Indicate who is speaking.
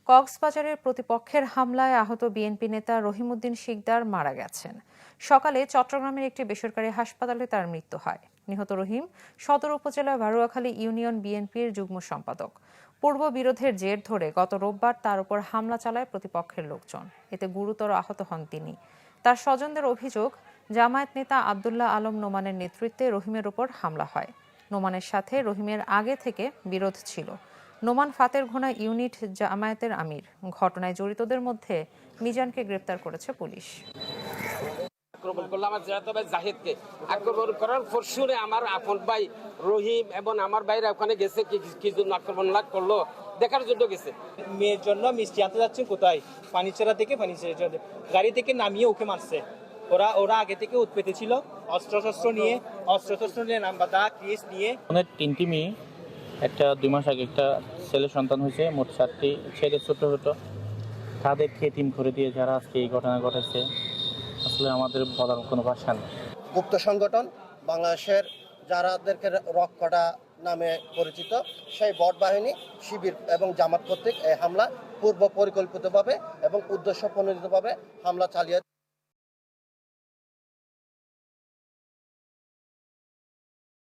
Speaker 1: কক্সবাজারের প্রতিপক্ষের হামলায় আহত বিএনপি নেতা রহিমউদ্দিন শিকদার মারা গেছেন। সকালে চট্টগ্রামের একটি বেসরকারি হাসপাতালে তার মৃত্যু হয়। নিহত রহিম সদর উপজেলা বারুয়াখালী ইউনিয়ন বিএনপির যুগ্ম সম্পাদক। পূর্ব বিরোধের জের ধরে গত রোববার তার উপর হামলা চালায় প্রতিপক্ষের লোকজন। এতে গুরুতর আহত হন তিনি। তার স্বজনদের অভিযোগ, জামায়াত নেতা আব্দুল্লাহ আলম নোমানের নেতৃত্বে রহিমের উপর হামলা হয়। নোমানের সাথে রহিমের আগে থেকে বিরোধ ছিল। নোমান ফাতের ঘোনা ইউনিট জামায়াতের আমির। ঘটনায় জড়িতদের মধ্যে মিজানকে গ্রেপ্তার করেছে পুলিশ।
Speaker 2: আক্রমণ করলো আমার জামায়াত ভাই জাহিদকে। আক্রমণ করার পর শুনে আমার আপন ভাই রহিম এবং আমার ভাইরা ওখানে গেছে, কি জন্য আক্রমণ করলো দেখার জন্য গেছে।
Speaker 3: মেয়ের জন্য মিষ্টি আনতে যাচ্ছেন কোথায়, পানিচড়া থেকে গাড়ি থেকে নামিয়ে ওকে মারছে। ওরা আগে থেকে উৎপেতে ছিল, অস্ত্রশস্ত্র নিয়ে নাম্বাদা ক্রিস নিয়ে।
Speaker 4: তিনটি মেয়ে, একটা 2 মাস আগে একটা ছেলে সন্তান হয়েছে, মোট 4টি ছেলে ছোট ছোট। তাদেরকে এতিম করে দিয়ে যারা আজকে এই ঘটনা ঘটেছে, আসলে আমাদের বলার কোনো ভাষা নেই।
Speaker 5: গুপ্ত সংগঠন বাংলাদেশের যারাদেরকে রক্ষা নামে পরিচিত সেই বট বাহিনী, শিবির এবং জামাত কর্তৃক এই হামলা পূর্ব পরিকল্পিতভাবে এবং উদ্দেশ্য প্রণোদিতভাবে হামলা চালিয়ে